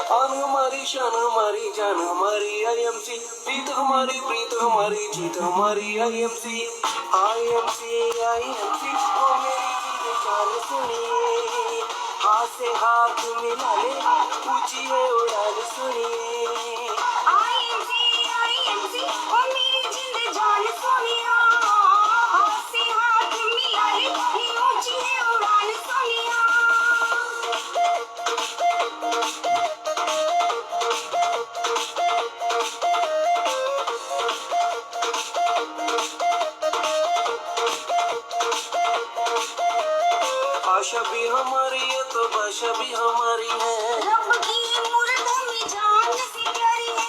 आन हमारी शान हमारी जान हमारी आईएमसी, प्रीत हमारी जीत हमारी आईएमसी आईएमसी आईएमसी। ओ मेरी जिंद जान सुनिए, हाथ से हाथ मिला ले, ऊंची है उड़ान सुनिए। आईएमसी आईएमसी, ओ मेरी जिंद जान सुनिया, हाथ से हाथ मिला ले, ऊंची है उड़ान सुनिया। भाषा भी हमारी है तो भाषा भी हमारी है, रब की मुर्दों में जान से प्यारी है।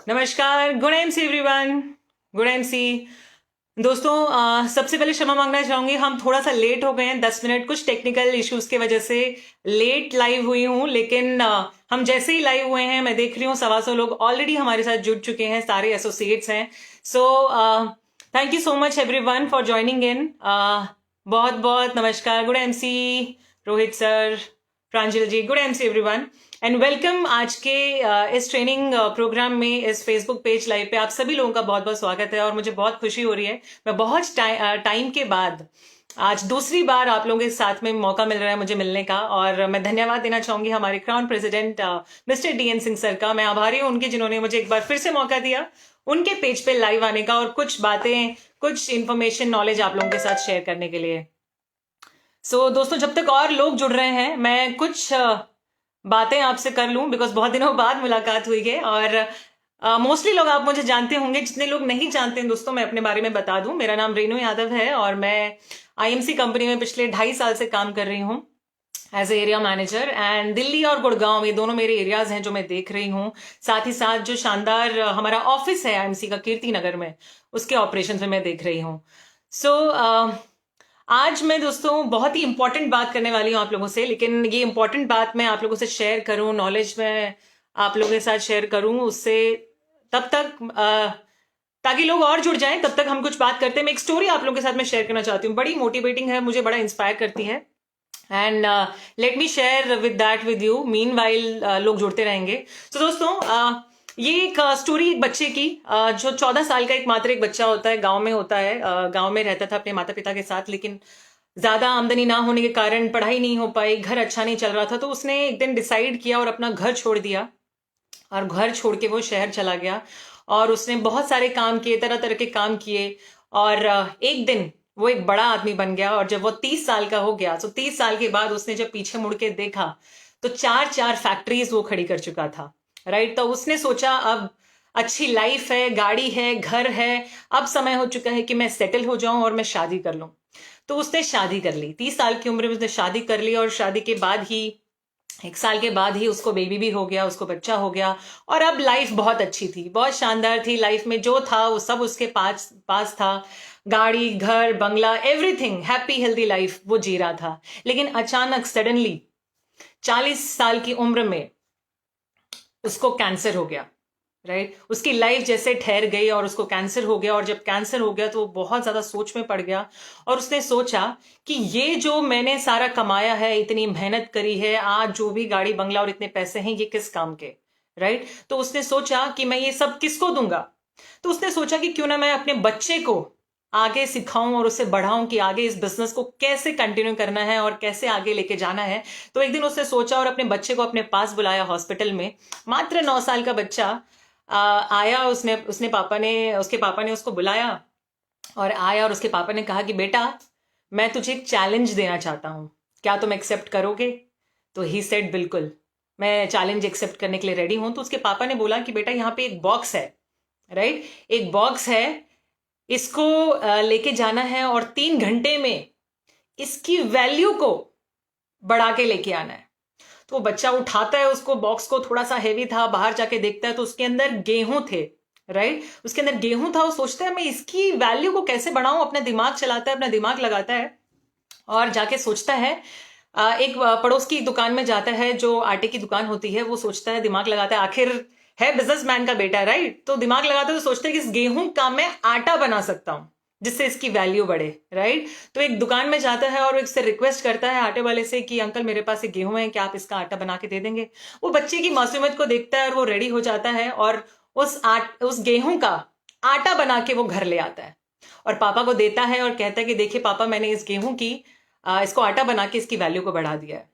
नमस्कार, good MC everyone, good MC दोस्तों। सबसे पहले क्षमा मांगना चाहूंगी, हम थोड़ा सा लेट हो गए हैं, 10 मिनट कुछ टेक्निकल इश्यूज की वजह से लेट लाइव हुई हूं। लेकिन हम जैसे ही लाइव हुए हैं, मैं देख रही हूँ 125 लोग ऑलरेडी हमारे साथ जुड़ चुके हैं, सारे एसोसिएट्स हैं। So thank you so much everyone for joining in. बहुत बहुत नमस्कार, good MC Rohit sir, Pranjal ji, good MC everyone and welcome. आज के इस ट्रेनिंग प्रोग्राम में, इस फेसबुक पेज लाइव पे आप सभी लोगों का बहुत बहुत स्वागत है और मुझे बहुत खुशी हो रही है। मैं बहुत टाइम के बाद आज दूसरी बार आप लोगों के साथ में मौका मिल रहा है मुझे मिलने का, और मैं धन्यवाद देना चाहूंगी हमारे crown president mister DN Singh sir का। मैं आभारी हूं उनके, जिन्होंने मुझे एक बार फिर से मौका दिया उनके पेज पे लाइव आने का और कुछ बातें, कुछ इन्फॉर्मेशन, नॉलेज आप लोगों के साथ शेयर करने के लिए। सो दोस्तों, जब तक और लोग जुड़ रहे हैं, मैं कुछ बातें आपसे कर लूं, बिकॉज बहुत दिनों बाद मुलाकात हुई है। और मोस्टली लोग आप मुझे जानते होंगे, जितने लोग नहीं जानते हैं दोस्तों, मैं अपने बारे में बता दूं। मेरा नाम रेनू यादव है और मैं आईएमसी कंपनी में पिछले 2.5 साल से काम कर रही हूं as a area manager. And Delhi और गुड़गांव, ये दोनों मेरे एरियाज हैं जो मैं देख रही हूँ। साथ ही साथ जो शानदार हमारा ऑफिस है आईएमसी का कीर्ति नगर में, उसके ऑपरेशन में मैं देख रही हूँ। सो आज मैं दोस्तों बहुत ही इंपॉर्टेंट बात करने वाली हूँ आप लोगों से। लेकिन ये इंपॉर्टेंट बात मैं आप लोगों से शेयर करूँ, नॉलेज में आप लोगों के साथ शेयर करूँ, उससे तब तक ताकि लोग और जुड़ जाएं, तब तक हम कुछ बात करते हैं। मैं एक स्टोरी आप लोगों के साथ में शेयर करना चाहती हूँ, बड़ी मोटिवेटिंग है, मुझे बड़ा इंस्पायर करती है। And let me share with that with you, mean while लोग जुड़ते रहेंगे। तो दोस्तों, ये एक स्टोरी एक बच्चे की, जो 14 साल का मात्र एक बच्चा होता है, गांव में होता है, गांव में रहता था अपने माता पिता के साथ। लेकिन ज्यादा आमदनी ना होने के कारण पढ़ाई नहीं हो पाई, घर अच्छा नहीं चल रहा था, तो उसने एक दिन डिसाइड किया और अपना घर छोड़ दिया और घर छोड़ के वो शहर चला गया। और उसने बहुत सारे काम किए, तरह तरह के काम किए, और एक दिन वो एक बड़ा आदमी बन गया। और जब वो 30 साल का हो गया, तो 30 साल के बाद उसने जब पीछे मुड़ के देखा तो 4 फैक्ट्रीज वो खड़ी कर चुका था। राइट, तो उसने सोचा अब अच्छी लाइफ है, गाड़ी है, घर है, अब समय हो चुका है कि मैं सेटल हो जाऊं और मैं शादी कर लूं। तो उसने शादी कर ली, 30 साल की उम्र में उसने शादी कर ली। और शादी के बाद ही 1 साल के बाद ही उसको बेबी भी हो गया, उसको बच्चा हो गया। और अब लाइफ बहुत अच्छी थी, बहुत शानदार थी। लाइफ में जो था वो सब उसके पास था, गाड़ी, घर, बंगला, एवरीथिंग, हैप्पी हेल्दी लाइफ वो जी रहा था। लेकिन अचानक सडनली 40 साल की उम्र में उसको कैंसर हो गया। राइट, उसकी लाइफ जैसे ठहर गई और उसको कैंसर हो गया। और जब कैंसर हो गया तो वो बहुत ज्यादा सोच में पड़ गया और उसने सोचा कि ये जो मैंने सारा कमाया है, इतनी मेहनत करी है, आज जो भी गाड़ी बंगला और इतने पैसे हैं, ये किस काम के। राइट, तो उसने सोचा कि मैं ये सब किसको दूंगा। तो उसने सोचा कि क्यों ना मैं अपने बच्चे को आगे सिखाऊं और उसे बढ़ाऊं कि आगे इस बिजनेस को कैसे कंटिन्यू करना है और कैसे आगे लेके जाना है। तो एक दिन उसने सोचा और अपने बच्चे को अपने पास बुलाया हॉस्पिटल में। मात्र 9 साल का बच्चा आया, उसके पापा ने उसको बुलाया और आया, और उसके पापा ने कहा कि बेटा, मैं तुझे एक चैलेंज देना चाहता हूं, क्या तुम एक्सेप्ट करोगे। तो ही सेड बिल्कुल, मैं चैलेंज एक्सेप्ट करने के लिए रेडी हूं। तो उसके पापा ने बोला कि बेटा, यहाँ पे एक बॉक्स है, राइट, एक बॉक्स है, इसको लेके जाना है और 3 घंटे में इसकी वैल्यू को बढ़ा के लेके आना है। तो बच्चा उठाता है उसको, बॉक्स को, थोड़ा सा हेवी था, बाहर जाके देखता है तो उसके अंदर गेहूं थे। राइट, उसके अंदर गेहूं था। वो सोचता है मैं इसकी वैल्यू को कैसे बढ़ाऊं, अपना दिमाग चलाता है, अपना दिमाग लगाता है और जाके सोचता है, एक पड़ोस की दुकान में जाता है, जो आटे की दुकान होती है। वो सोचता है, दिमाग लगाता है, आखिर है बिजनेसमैन का बेटा, राइट? तो दिमाग लगाते तो सोचते हैं कि इस गेहूं का मैं आटा बना सकता हूं जिससे इसकी वैल्यू बढ़े, राइट? तो एक दुकान में जाता है और इससे रिक्वेस्ट करता है आटे वाले से कि अंकल मेरे पास एक गेहूं है, क्या आप इसका आटा बना के दे देंगे? वो बच्चे की मासूमियत को देखता है और वो रेडी हो जाता है और उस गेहूं का आटा बना के वो घर ले आता है और पापा को देता है और कहता है कि देखिए पापा, मैंने इस गेहूं की इसको आटा बना के इसकी वैल्यू को बढ़ा दिया है।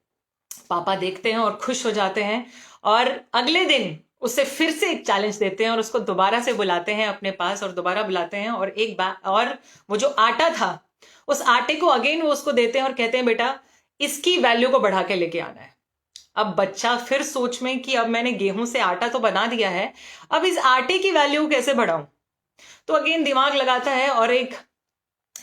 पापा देखते हैं और खुश हो जाते हैं और अगले दिन उसे फिर से एक चैलेंज देते हैं और उसको दोबारा से बुलाते हैं अपने पास और दोबारा बुलाते हैं और एक बार और वो जो आटा था उस आटे को अगेन वो उसको देते हैं और कहते हैं बेटा इसकी वैल्यू को बढ़ा के लेके आना है। अब बच्चा फिर सोच में कि अब मैंने गेहूं से आटा तो बना दिया है, अब इस आटे की वैल्यू कैसे बढ़ाऊं? तो अगेन दिमाग लगाता है और एक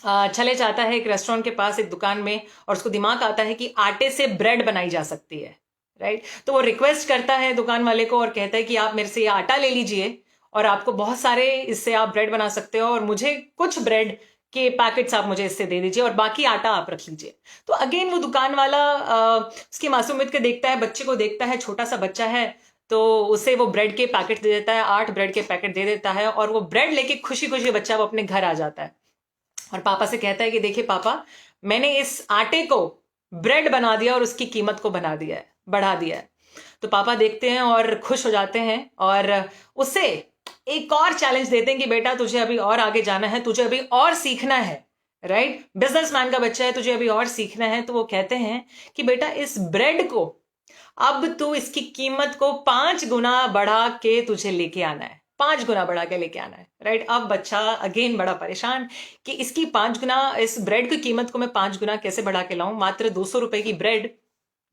चले जाता है एक रेस्टोरेंट के पास एक दुकान में और उसको दिमाग आता है कि आटे से ब्रेड बनाई जा सकती है, राइट? तो वो रिक्वेस्ट करता है दुकान वाले को और कहता है कि आप मेरे से ये आटा ले लीजिए और आपको बहुत सारे इससे आप ब्रेड बना सकते हो और मुझे कुछ ब्रेड के पैकेट्स आप मुझे इससे दे दीजिए और बाकी आटा आप रख लीजिए। तो अगेन वो दुकान वाला उसकी मासूमियत को देखता है, बच्चे को देखता है, छोटा सा बच्चा है, तो उसे वो ब्रेड के पैकेट दे देता है, 8 ब्रेड के पैकेट दे देता है और वो ब्रेड लेके खुशी खुशी बच्चा वो अपने घर आ जाता है और पापा से कहता है कि देखिए पापा, मैंने इस आटे को ब्रेड बना दिया और उसकी कीमत को बढ़ा दिया है। तो पापा देखते हैं और खुश हो जाते हैं और उसे एक और चैलेंज देते हैं कि बेटा तुझे अभी और आगे जाना है, तुझे अभी और सीखना है, राइट? बिजनेसमैन का बच्चा है, तुझे अभी और सीखना है। तो वो कहते हैं कि बेटा इस ब्रेड को अब तू इसकी कीमत को 5 गुना बढ़ा के तुझे लेके आना है, 5 गुना बढ़ा के लेके आना है, राइट? अब बच्चा अगेन बड़ा परेशान कि इसकी 5 गुना, इस ब्रेड की कीमत को मैं 5 गुना कैसे बढ़ा के लाऊं? मात्र 200 रुपए की ब्रेड,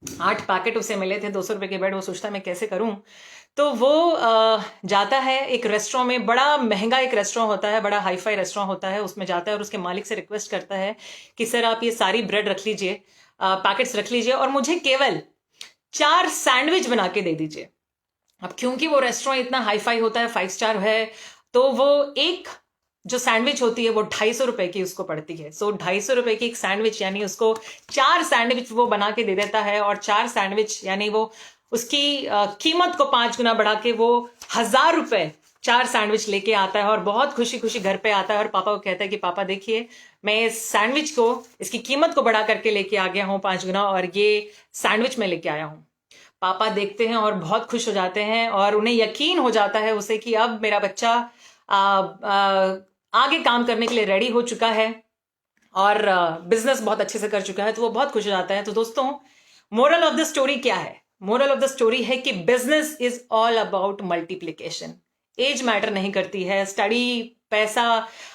8 पैकेट उसे मिले थे 200 रुपए के ब्रेड। वो सोचता है मैं कैसे करूं? तो वो जाता है एक रेस्टोरेंट में, बड़ा महंगा एक रेस्टोरेंट होता है, बड़ा हाईफाई रेस्टोरेंट होता है, उसमें जाता है और उसके मालिक से रिक्वेस्ट करता है कि सर आप ये सारी ब्रेड रख लीजिए, पैकेट्स रख लीजिए और मुझे केवल 4 सैंडविच बना के दे दीजिए। अब क्योंकि वो रेस्टोरेंट इतना हाईफाई होता है, 5 स्टार है, तो वो एक जो सैंडविच होती है वो 250 रुपए की उसको पड़ती है। सो 250 रुपए की एक सैंडविच, यानी उसको 4 सैंडविच वो बना के दे देता है और 4 सैंडविच यानी वो उसकी कीमत को 5 गुना बढ़ा के वो 1000 रुपए 4 सैंडविच लेके आता है और बहुत खुशी खुशी घर पे आता है और पापा को कहता है कि पापा देखिए, मैं इस सैंडविच को, इसकी कीमत को बढ़ा करके लेके आ गया हूं 5 गुना और ये सैंडविच में लेके आया हूं। पापा देखते हैं और बहुत खुश हो जाते हैं और उन्हें यकीन हो जाता है उसे कि अब मेरा बच्चा आगे काम करने के लिए रेडी हो चुका है और बिजनेस बहुत अच्छे से कर चुका है, तो वो बहुत खुश हो जाता है। तो दोस्तों, मोरल ऑफ द स्टोरी क्या है? मोरल ऑफ द स्टोरी है कि business is all about multiplication. Age matter नहीं करती है, स्टडी, पैसा,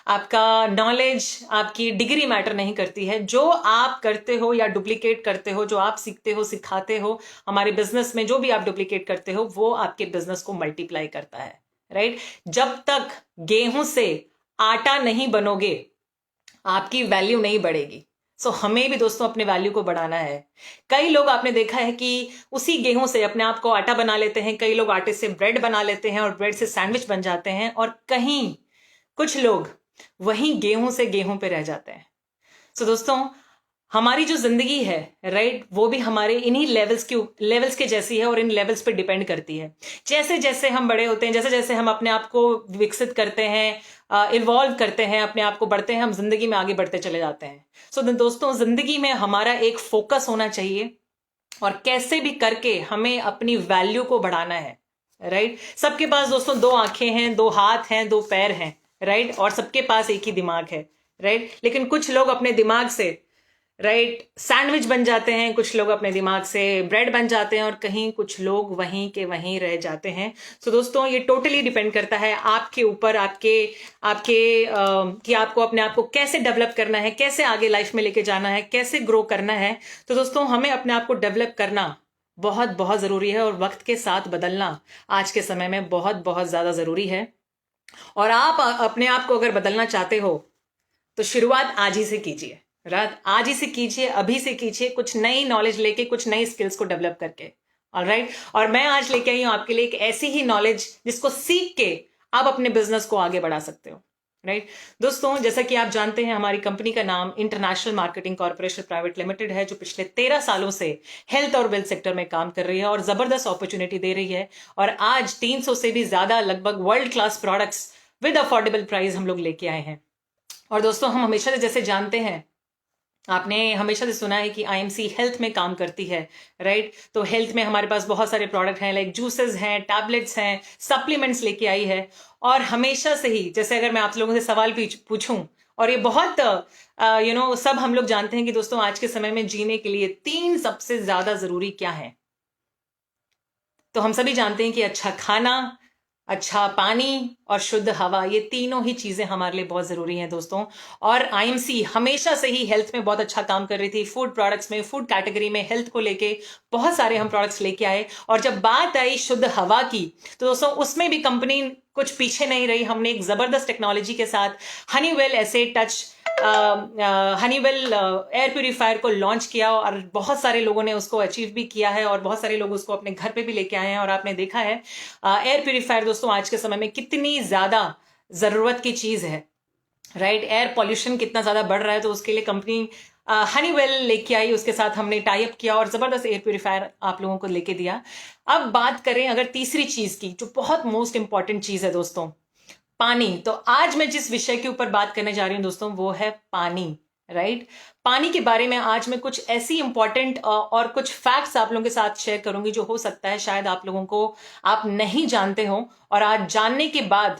आपका नॉलेज, आपकी डिग्री मैटर नहीं करती है। जो आप करते हो या डुप्लीकेट करते हो, जो आप सीखते हो, सिखाते हो, हमारे बिजनेस में जो भी आप डुप्लीकेट करते हो वो आपके बिजनेस को मल्टीप्लाई करता है, राइट? जब तक गेहूं से आटा नहीं बनोगे आपकी वैल्यू नहीं बढ़ेगी। सो हमें भी दोस्तों अपने वैल्यू को बढ़ाना है। कई लोग आपने देखा है कि उसी गेहूं से अपने आप को आटा बना लेते हैं, कई लोग आटे से ब्रेड बना लेते हैं और ब्रेड से सैंडविच बन जाते हैं, और कहीं कुछ लोग वहीं गेहूं से गेहूं पे रह जाते हैं। सो दोस्तों, हमारी जो जिंदगी है, राइट, वो भी हमारे इन्हीं लेवल्स के जैसी है और इन लेवल्स पे डिपेंड करती है। जैसे जैसे हम बड़े होते हैं, जैसे जैसे हम अपने आप को विकसित करते हैं, इवॉल्व करते हैं, अपने आप को बढ़ते हैं, हम जिंदगी में आगे बढ़ते चले जाते हैं। सो दोस्तों, जिंदगी में हमारा एक फोकस होना चाहिए और कैसे भी करके हमें अपनी वैल्यू को बढ़ाना है, राइट? सबके पास दोस्तों 2 आंखें हैं, 2 हाथ हैं, 2 पैर हैं, राइट? और सबके पास एक ही दिमाग है, राइट? लेकिन कुछ लोग अपने दिमाग से, राइट, सैंडविच बन जाते हैं, कुछ लोग अपने दिमाग से ब्रेड बन जाते हैं और कहीं कुछ लोग वहीं के वहीं रह जाते हैं। सो दोस्तों, ये टोटली डिपेंड करता है आपके ऊपर, कि आपको अपने आप को कैसे डेवलप करना है, कैसे आगे लाइफ में लेके जाना है, कैसे ग्रो करना है। तो दोस्तों, हमें अपने आप को डेवलप करना बहुत बहुत जरूरी है और वक्त के साथ बदलना आज के समय में बहुत बहुत ज्यादा जरूरी है। और आप अपने आप को अगर बदलना चाहते हो तो शुरुआत आज ही से कीजिए, रात आज ही से कीजिए, अभी से कीजिए, कुछ नई नॉलेज लेके, कुछ नई स्किल्स को डेवलप करके, ऑलराइट? और मैं आज लेके आई हूं आपके लिए एक ऐसी ही नॉलेज जिसको सीख के आप अपने बिजनेस को आगे बढ़ा सकते हो। राइट दोस्तों, जैसा कि आप जानते हैं हमारी कंपनी का नाम international marketing corporation private limited है, जो पिछले 13 सालों से हेल्थ और वेल्थ सेक्टर में काम कर रही है और जबरदस्त अपॉर्चुनिटी दे रही है। और आज 300 से भी ज्यादा लगभग world class products with affordable price हम लोग लेके आए हैं। और दोस्तों, हम हमेशा से जैसे जानते हैं, आपने हमेशा से सुना है कि आईएमसी हेल्थ में काम करती है, राइट। तो हेल्थ में हमारे पास बहुत सारे प्रोडक्ट हैं, लाइक जूसेस हैं, टैबलेट्स हैं, सप्लीमेंट्स लेके आई है। और हमेशा से ही, जैसे अगर मैं आप लोगों से सवाल पूछूं, और ये बहुत सब हम लोग जानते हैं कि दोस्तों आज के समय में जीने के लिए 3 सबसे ज्यादा जरूरी क्या है। तो हम सभी जानते हैं कि अच्छा खाना, अच्छा पानी और शुद्ध हवा, ये तीनों ही चीजें हमारे लिए बहुत जरूरी हैं दोस्तों। और आईएमसी हमेशा से ही हेल्थ में बहुत अच्छा काम कर रही थी। फूड प्रोडक्ट्स में, फूड कैटेगरी में हेल्थ को लेके बहुत सारे हम प्रोडक्ट्स लेके आए। और जब बात आई शुद्ध हवा की, तो दोस्तों उसमें भी कंपनी कुछ पीछे नहीं रही। हमने एक जबरदस्त टेक्नोलॉजी के साथ हनीवेल ऐसे टच हनीवेल एयर प्यूरिफायर को लॉन्च किया, और बहुत सारे लोगों ने उसको अचीव भी किया है और बहुत सारे लोग उसको अपने घर पे भी लेके आए हैं। और आपने देखा है एयर प्यूरिफायर दोस्तों आज के समय में कितनी ज्यादा जरूरत की चीज है, राइट। एयर पॉल्यूशन कितना ज्यादा बढ़ रहा है, तो उसके लिए कंपनी हनीवेल लेके आई, उसके साथ हमने टाई अप किया और जबरदस्त एयर प्यूरिफायर आप लोगों को लेके दिया। अब बात करें अगर तीसरी चीज की, जो बहुत मोस्ट इंपॉर्टेंट चीज है दोस्तों, पानी। तो आज मैं जिस विषय के ऊपर बात करने जा रही हूं दोस्तों, वो है पानी, राइट। पानी के बारे में आज मैं कुछ ऐसी इंपॉर्टेंट और कुछ फैक्ट्स आप लोगों के साथ शेयर करूंगी, जो हो सकता है शायद आप लोगों को आप नहीं जानते हो, और आज जानने के बाद,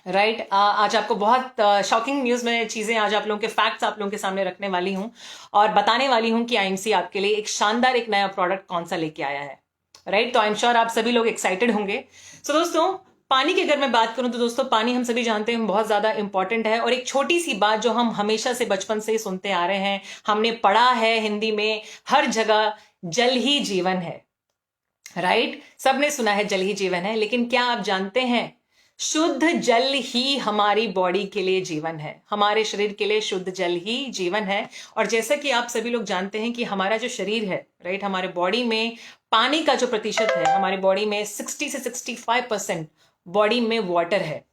राइट, आज आपको बहुत शॉकिंग न्यूज में चीजें, आज आप लोगों के फैक्ट्स आप लोगों के सामने रखने वाली हूं और बताने वाली हूं कि आईएमसी आपके लिए एक शानदार एक नया प्रोडक्ट कौन सा लेके आया है, राइट। तो आई एम श्योर आप सभी लोग एक्साइटेड होंगे। सो दोस्तों, पानी की अगर मैं बात करूं तो दोस्तों पानी हम सभी जानते हैं बहुत ज्यादा इंपॉर्टेंट है। और एक छोटी सी बात जो हम हमेशा से बचपन से ही सुनते आ रहे हैं, हमने पढ़ा है हिंदी में हर जगह, जल ही जीवन है, राइट। सबने सुना है जल ही जीवन है, लेकिन क्या आप जानते हैं शुद्ध जल ही हमारी बॉडी के लिए जीवन है, हमारे शरीर के लिए शुद्ध जल ही जीवन है। और जैसा कि आप सभी लोग जानते हैं कि हमारा जो शरीर है, राइट, हमारे बॉडी में पानी का जो प्रतिशत है, हमारी बॉडी में 60 से 65% बॉडी में वाटर है।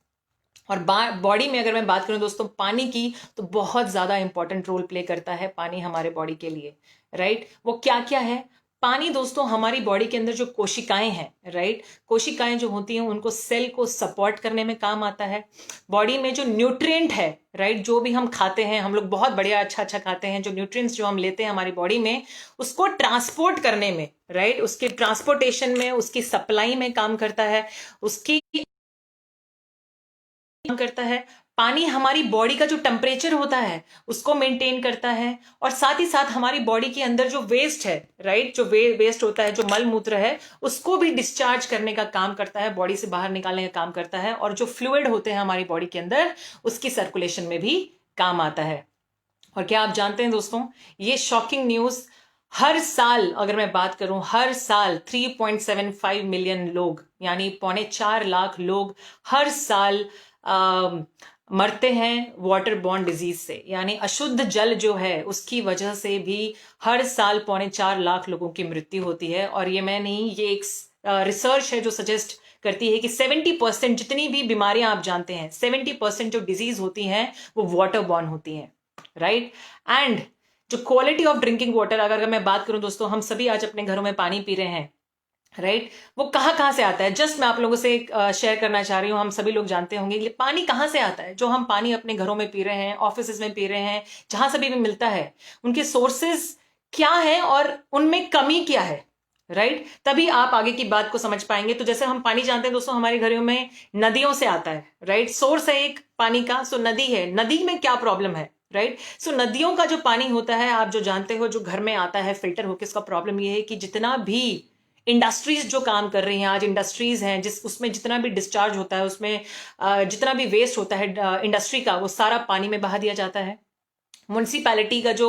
और बॉडी में अगर मैं बात करूं दोस्तों पानी की, तो बहुत ज्यादा इंपॉर्टेंट रोल प्ले करता है पानी हमारे बॉडी के लिए, राइट। वो क्या क्या है पानी दोस्तों? हमारी बॉडी के अंदर जो कोशिकाएं हैं, राइट, कोशिकाएं जो होती हैं उनको सेल को सपोर्ट करने में काम आता है। बॉडी में जो न्यूट्रिएंट है, राइट, जो भी हम खाते हैं, हम लोग बहुत बढ़िया अच्छा अच्छा खाते हैं, जो न्यूट्रिएंट्स जो हम लेते हैं हमारी बॉडी में, उसको ट्रांसपोर्ट करने में, राइट, उसके ट्रांसपोर्टेशन में, उसकी सप्लाई में काम करता है, उसकी करता है। पानी हमारी बॉडी का जो टेम्परेचर होता है उसको मेंटेन करता है, और साथ ही साथ हमारी बॉडी के अंदर जो वेस्ट है, राइट, जो वेस्ट होता है, जो मल मूत्र है, उसको भी डिस्चार्ज करने का काम करता है, बॉडी से बाहर निकालने का काम करता है। और जो फ्लूइड होते हैं हमारी बॉडी के अंदर, उसकी सर्कुलेशन में भी काम आता है। और क्या आप जानते हैं दोस्तों, ये शॉकिंग न्यूज, हर साल अगर मैं बात करूं, हर साल 3.75 मिलियन लोग, यानी 4.25 लाख लोग हर साल मरते हैं वाटर बॉर्न डिजीज से, यानी अशुद्ध जल जो है उसकी वजह से भी हर साल 4.25 लाख लोगों की मृत्यु होती है। और ये मैं नहीं, ये एक रिसर्च है जो सजेस्ट करती है कि 70% जितनी भी बीमारियां आप जानते हैं, 70% जो डिजीज होती हैं वो वाटर बॉर्न होती हैं, राइट। एंड जो क्वालिटी ऑफ ड्रिंकिंग वाटर, अगर मैं बात करूं दोस्तों, हम सभी आज अपने घरों में पानी पी रहे हैं, राइट, वो कहाँ से आता है? जस्ट मैं आप लोगों से शेयर करना चाह रही हूँ। हम सभी लोग जानते होंगे ये पानी कहाँ से आता है, जो हम पानी अपने घरों में पी रहे हैं, ऑफिस में पी रहे हैं, जहां सभी भी मिलता है, उनके सोर्सेज क्या है और उनमें कमी क्या है, राइट। तभी आप आगे की बात को समझ पाएंगे। तो जैसे हम पानी जानते हैं दोस्तों, हमारे घरों में नदियों से आता है, राइट, सोर्स है एक पानी का, सो नदी है, नदी में क्या प्रॉब्लम है, राइट। सो नदियों का जो पानी होता है, आप जो जानते हो, जो घर में आता है फिल्टर होकर, इसका प्रॉब्लम ये है कि जितना भी इंडस्ट्रीज जो काम कर रही हैं, आज इंडस्ट्रीज हैं उसमें जितना भी डिस्चार्ज होता है, उसमें जितना भी वेस्ट होता है इंडस्ट्री का, वो सारा पानी में बहा दिया जाता है। म्युनिसिपैलिटी का जो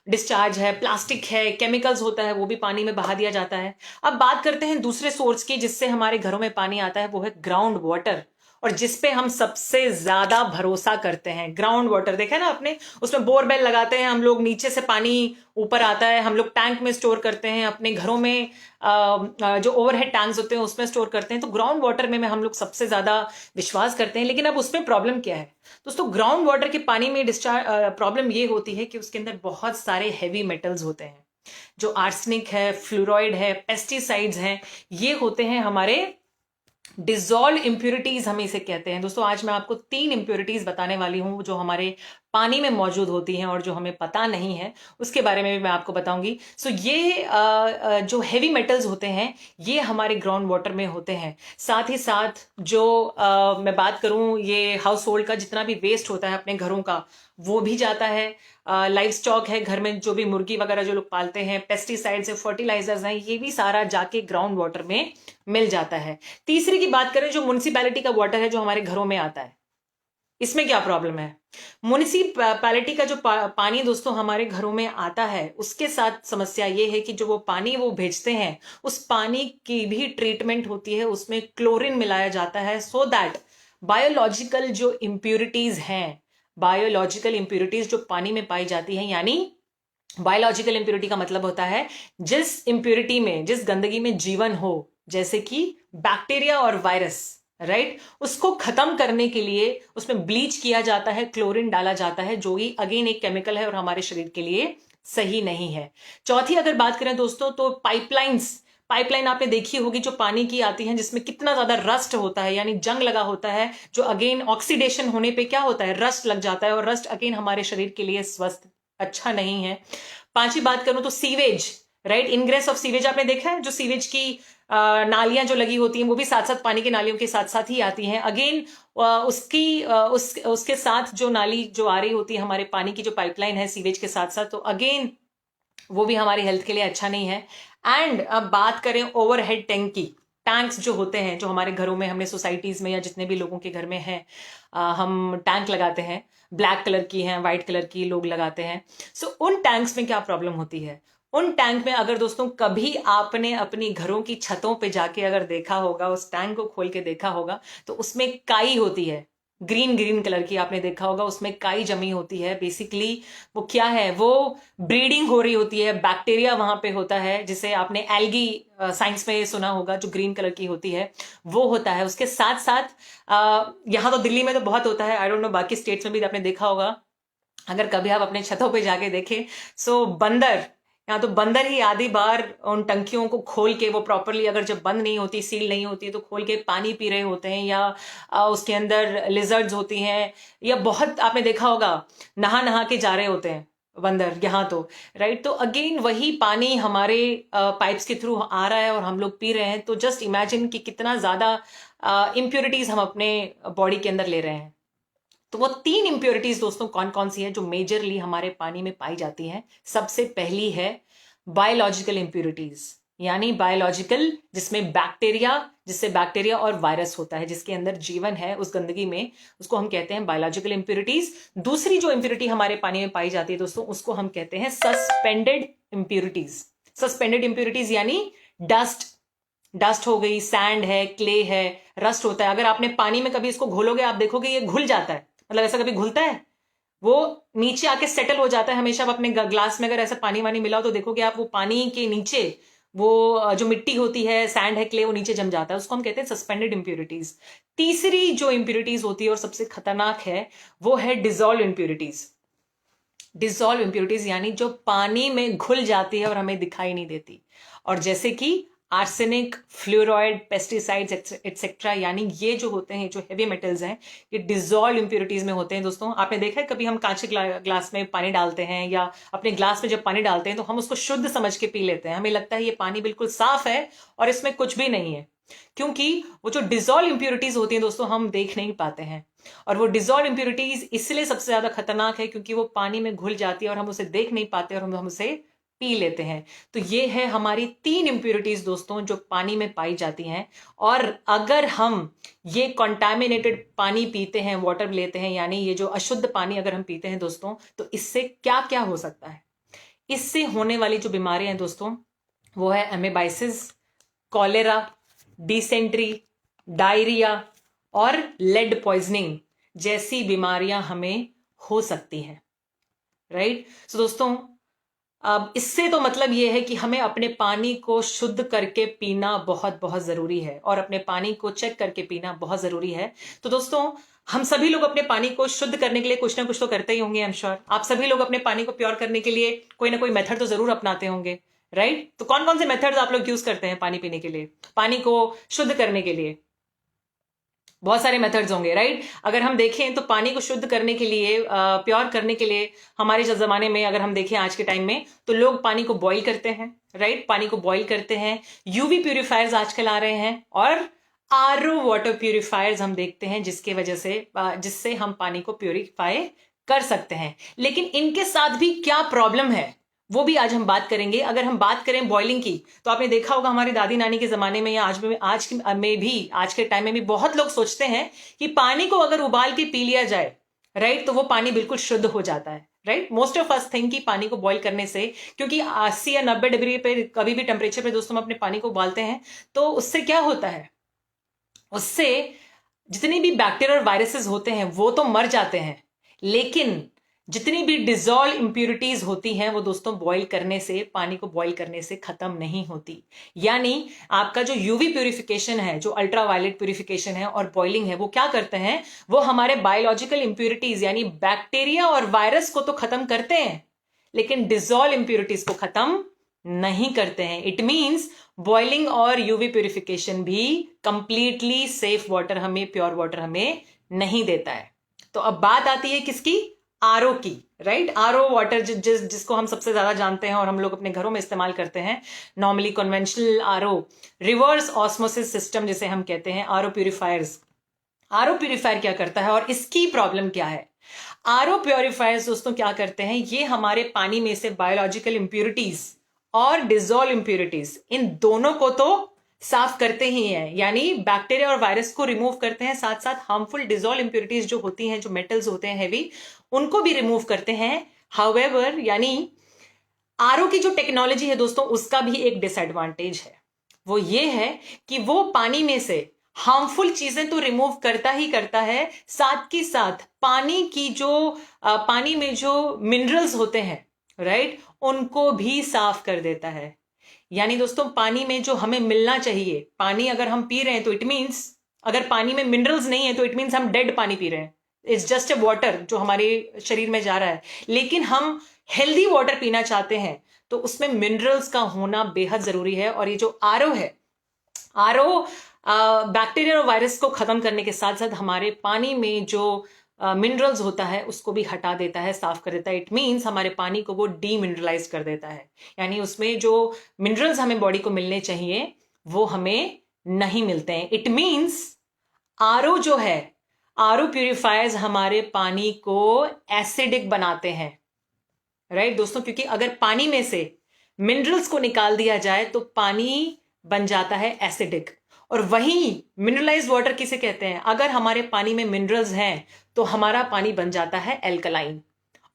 डिस्चार्ज है, प्लास्टिक है, केमिकल्स होता है, वो भी पानी में बहा दिया जाता है। अब बात करते हैं दूसरे सोर्स की जिससे हमारे घरों में पानी आता है, वो है ग्राउंड वाटर। और जिस पे हम सबसे ज्यादा भरोसा करते हैं, ग्राउंड वाटर। देखा ना आपने, उसमें बोरवेल लगाते हैं हम लोग, नीचे से पानी ऊपर आता है, हम लोग टैंक में स्टोर करते हैं, अपने घरों में जो ओवरहेड टैंक्स होते हैं उसमें स्टोर करते हैं। तो ग्राउंड वाटर में हम लोग सबसे ज्यादा विश्वास करते हैं। लेकिन अब उसमें प्रॉब्लम क्या है दोस्तों? ग्राउंड वाटर के पानी में डिस्चार्ज प्रॉब्लम ये होती है कि उसके अंदर बहुत सारे हैवी मेटल्स होते हैं, जो आर्सेनिक है, फ्लोराइड है, पेस्टिसाइड्स हैं, ये होते हैं हमारे डिजॉल्व इंप्योरिटीज, हम इसे कहते हैं। दोस्तों आज मैं आपको 3 इंप्योरिटीज बताने वाली हूं जो हमारे पानी में मौजूद होती हैं और जो हमें पता नहीं है, उसके बारे में भी मैं आपको बताऊंगी। सो ये जो हेवी मेटल्स होते हैं ये हमारे ग्राउंड वाटर में होते हैं। साथ ही साथ जो मैं बात करूं, ये हाउस होल्ड का जितना भी वेस्ट होता है अपने घरों का, वो भी जाता है। लाइफ स्टॉक है, घर में जो भी मुर्गी वगैरह जो लोग पालते हैं, पेस्टिसाइड्स है, फर्टिलाइजर्स हैं, ये भी सारा जाके ग्राउंड वाटर में मिल जाता है। तीसरी की बात करें, जो म्युनिसिपैलिटी का वाटर है जो हमारे घरों में आता है, इसमें क्या प्रॉब्लम है? म्युनिसिपैलिटी का जो पानी दोस्तों हमारे घरों में आता है, उसके साथ समस्या ये है कि जो वो पानी वो भेजते हैं, उस पानी की भी ट्रीटमेंट होती है, उसमें क्लोरीन मिलाया जाता है, सो दैट बायोलॉजिकल जो इम्प्यूरिटीज हैं, बायोलॉजिकल इम्प्यूरिटीज जो पानी में पाई जाती हैं, यानी बायोलॉजिकल इम्प्यूरिटी का मतलब होता है जिस इम्प्यूरिटी में, जिस गंदगी में जीवन हो, जैसे कि बैक्टीरिया और वायरस, राइट, उसको खत्म करने के लिए उसमें ब्लीच किया जाता है, क्लोरीन डाला जाता है, जो कि अगेन एक केमिकल है और हमारे शरीर के लिए सही नहीं है। चौथी अगर बात करें दोस्तों, तो पाइपलाइन आपने देखी होगी जो पानी की आती है, जिसमें कितना ज्यादा रस्ट होता है, यानी जंग लगा होता है, जो अगेन ऑक्सीडेशन होने पे क्या होता है, रस्ट लग जाता है, और रस्ट अगेन हमारे शरीर के लिए स्वस्थ अच्छा नहीं है। पांचवी बात करूं तो sewage, right, ingress of sewage आपने देखा है, जो सीवेज की नालियां जो लगी होती हैं वो भी साथ साथ पानी की नालियों के साथ साथ ही आती हैं। अगेन उसके साथ जो नाली जो आ रही होती है हमारे पानी की, जो पाइपलाइन है सीवेज के साथ साथ, तो अगेन वो भी हमारी हेल्थ के लिए अच्छा नहीं है। एंड अब बात करें ओवरहेड टैंक की, टैंक्स जो होते हैं, जो हमारे घरों में, हमने सोसाइटीज में या जितने भी लोगों के घर में हैं, हम टैंक लगाते हैं, ब्लैक कलर की हैं, व्हाइट कलर की लोग लगाते हैं। सो उन टैंक्स में क्या प्रॉब्लम होती है? उन टैंक में अगर दोस्तों कभी आपने अपनी घरों की छतों पे जाके अगर देखा होगा, उस टैंक को खोल के देखा होगा, तो उसमें काई होती है, ग्रीन कलर की, आपने देखा होगा, उसमें काई जमी होती है। बेसिकली वो क्या है, वो ब्रीडिंग हो रही होती है, बैक्टीरिया वहां पे होता है, जिसे आपने एल्गी साइंस में सुना होगा, जो ग्रीन कलर की होती है, वो होता है। उसके साथ साथ यहाँ तो दिल्ली में तो बहुत होता है, आई डोंट नो बाकी स्टेट्स में भी आपने देखा होगा, अगर कभी आप अपने छतों पे जाके देखें, सो बंदर, यहाँ तो बंदर ही आधी बार उन टंकियों को खोल के, वो प्रॉपरली अगर जब बंद नहीं होती, सील नहीं होती है, तो खोल के पानी पी रहे होते हैं, या उसके अंदर लिजर्ड्स होती हैं, या बहुत आपने देखा होगा नहा नहा के जा रहे होते हैं बंदर यहाँ तो, राइट। तो अगेन वही पानी हमारे पाइप्स के थ्रू आ रहा है और हम लोग पी रहे हैं। तो जस्ट इमेजिन कि कितना ज्यादा इम्प्योरिटीज हम अपने बॉडी के अंदर ले रहे हैं। तो वो 3 इंप्योरिटीज दोस्तों कौन कौन सी है जो मेजरली हमारे पानी में पाई जाती हैं? सबसे पहली है बायोलॉजिकल इंप्योरिटीज, यानी बायोलॉजिकल, जिसमें बैक्टीरिया और वायरस होता है, जिसके अंदर जीवन है, उस गंदगी में, उसको हम कहते हैं बायोलॉजिकल इंप्योरिटीज। दूसरी जो इंप्योरिटी हमारे पानी में पाई जाती है दोस्तों, उसको हम कहते हैं सस्पेंडेड इंप्योरिटीज। सस्पेंडेड इंप्योरिटीज यानी डस्ट हो गई, सैंड है, क्ले है, रस्ट होता है। अगर आपने पानी में कभी इसको घोलोगे, आप देखोगे ये घुल जाता है। मतलब ऐसा कभी घुलता है? वो नीचे आके सेटल हो जाता है। हमेशा आप अपने ग्लास में अगर ऐसा पानी वानी मिलाओ तो देखोगे आप, वो पानी के नीचे वो जो मिट्टी होती है, सैंड है, क्ले, वो नीचे जम जाता है। उसको हम कहते हैं सस्पेंडेड इंप्योरिटीज। तीसरी जो इंप्योरिटीज होती है और सबसे खतरनाक है, वो है डिजॉल्व इंप्योरिटीज। डिजॉल्व इंप्योरिटीज यानी जो पानी में घुल जाती है और हमें दिखाई नहीं देती, और जैसे कि आर्सेनिक, फ्लोराइड, पेस्टिसाइड्स एक्सेट्रा, यानी ये जो होते हैं, जो हेवी मेटल्स हैं, ये डिजॉल्व इंप्योरिटीज में होते हैं। दोस्तों आपने देखा है कभी हम कांच के ग्लास में पानी डालते हैं, या अपने ग्लास में जब पानी डालते हैं तो हम उसको शुद्ध समझ के पी लेते हैं, हमें लगता है ये पानी बिल्कुल साफ है और इसमें कुछ भी नहीं है, क्योंकि वो जो डिजॉल्व इंप्योरिटीज होती हैं दोस्तों हम देख नहीं पाते हैं। और वो डिजॉल्व इंप्योरिटीज इसलिए सबसे ज्यादा खतरनाक है क्योंकि वो पानी में घुल जाती है और हम उसे देख नहीं पाते और हम उसे पी लेते हैं। तो ये है हमारी 3 इंप्योरिटीज दोस्तों जो पानी में पाई जाती हैं। और अगर हम ये कॉन्टैमिनेटेड पानी पीते हैं, वाटर लेते हैं, यानी ये जो अशुद्ध पानी अगर हम पीते हैं दोस्तों, तो इससे क्या क्या हो सकता है? इससे होने वाली जो बीमारियां हैं दोस्तों, वो है एमेबाइसिस, कॉलेरा, डिसेंट्री, डायरिया, और लेड पॉइजनिंग जैसी बीमारियां हमें हो सकती हैं, राइट। सो दोस्तों, अब इससे तो मतलब ये है कि हमें अपने पानी को शुद्ध करके पीना बहुत बहुत जरूरी है और अपने पानी को चेक करके पीना बहुत जरूरी है। तो दोस्तों, हम सभी लोग अपने पानी को शुद्ध करने के लिए कुछ ना कुछ तो करते ही होंगे, आई एम श्योर। आप सभी लोग अपने पानी को प्योर करने के लिए कोई ना कोई मेथड तो जरूर अपनाते होंगे, राइट। तो कौन कौन से मेथड्स आप लोग यूज करते हैं पानी पीने के लिए, पानी को शुद्ध करने के लिए? बहुत सारे मेथड्स होंगे, राइट। अगर हम देखें तो पानी को शुद्ध करने के लिए, प्योर करने के लिए, हमारे जमाने में अगर हम देखें आज के टाइम में, तो लोग पानी को बॉईल करते हैं, राइट। पानी को बॉईल करते हैं। यूवी प्यूरिफायर्स आजकल आ रहे हैं और आरओ वाटर प्यूरिफायर्स हम देखते हैं, जिसके वजह से जिससे हम पानी को प्यूरिफाई कर सकते हैं। लेकिन इनके साथ भी क्या प्रॉब्लम है वो भी आज हम बात करेंगे। अगर हम बात करें बॉइलिंग की, तो आपने देखा होगा हमारी दादी नानी के जमाने में या आज के टाइम में भी बहुत लोग सोचते हैं कि पानी को अगर उबाल के पी लिया जाए, राइट, तो वो पानी बिल्कुल शुद्ध हो जाता है, right. Most of us think कि पानी को बॉईल करने से, क्योंकि 80 या 90 डिग्री पे कभी भी टेम्परेचर पे दोस्तों हम अपने पानी को उबालते हैं, तो उससे क्या होता है, उससे जितनी भी बैक्टीरिया और वायरसेस होते हैं वो तो मर जाते हैं, लेकिन जितनी भी डिजॉल्व इंप्यूरिटीज होती हैं वो दोस्तों बॉईल करने से, पानी को बॉईल करने से खत्म नहीं होती। यानी आपका जो यूवी प्यूरिफिकेशन है, जो अल्ट्रावायलेट प्यूरिफिकेशन है और बॉइलिंग है, वो क्या करते हैं, वो हमारे बायोलॉजिकल इंप्यूरिटीज यानी बैक्टीरिया और वायरस को तो खत्म करते हैं, लेकिन डिजॉल्व इंप्यूरिटीज को खत्म नहीं करते हैं। इट मीन्स बॉइलिंग और यूवी प्यूरिफिकेशन भी कंप्लीटली सेफ वाटर हमें, प्योर वाटर हमें नहीं देता है। तो अब बात आती है किसकी, आरओ की, राइट। आरओ वाटर जिसको हम सबसे ज्यादा जानते हैं और हम लोग अपने घरों में इस्तेमाल करते हैं, normally conventional RO, reverse osmosis system जिसे हम कहते हैं, आरओ प्यूरिफायर्स। आरओ प्यूरिफायर क्या करता है और इसकी प्रॉब्लम क्या है? आरओ प्यूरिफायर्स दोस्तों क्या करते हैं, ये हमारे पानी में से बायोलॉजिकल इंप्यूरिटीज और डिजॉल्व इंप्यूरिटीज, इन दोनों को तो साफ करते ही हैं, यानी बैक्टीरिया और वायरस को रिमूव करते हैं, साथ साथ हार्मफुल डिजॉल्व इंप्यूरिटीज जो होती हैं, जो मेटल्स होते हैं हेवी, उनको भी रिमूव करते हैं। हाउएवर, यानी आरओ की जो टेक्नोलॉजी है दोस्तों, उसका भी एक डिसएडवांटेज है। वो ये है कि वो पानी में से हार्मफुल चीजें तो रिमूव करता ही करता है, साथ के साथ पानी में जो मिनरल्स होते हैं, राइट, उनको भी साफ कर देता है। यानी दोस्तों, पानी में जो हमें मिलना चाहिए, पानी अगर हम पी रहे हैं तो इट मीन्स, अगर पानी में मिनरल्स नहीं है तो इट मीन्स हम डेड पानी पी रहे हैं। इट्स जस्ट ए वाटर जो हमारे शरीर में जा रहा है। लेकिन हम हेल्दी वाटर पीना चाहते हैं तो उसमें मिनरल्स का होना बेहद जरूरी है। और ये जो आरओ है, आरओ बैक्टीरिया और वायरस को खत्म करने के साथ साथ हमारे पानी में जो मिनरल्स होता है उसको भी हटा देता है, साफ कर देता है। इट मीन्स हमारे पानी को वो डीमिनरलाइज कर देता है, यानी उसमें जो मिनरल्स हमें बॉडी को मिलने चाहिए वो हमें नहीं मिलते हैं। इट मीन्स आरओ जो है, आरओ प्यूरिफायर्स हमारे पानी को एसिडिक बनाते हैं, राइट दोस्तों। क्योंकि अगर पानी में से मिनरल्स को निकाल दिया जाए तो पानी बन जाता है एसिडिक। और वहीं मिनरलाइज्ड वाटर किसे कहते हैं, अगर हमारे पानी में मिनरल्स हैं तो हमारा पानी बन जाता है एल्कलाइन।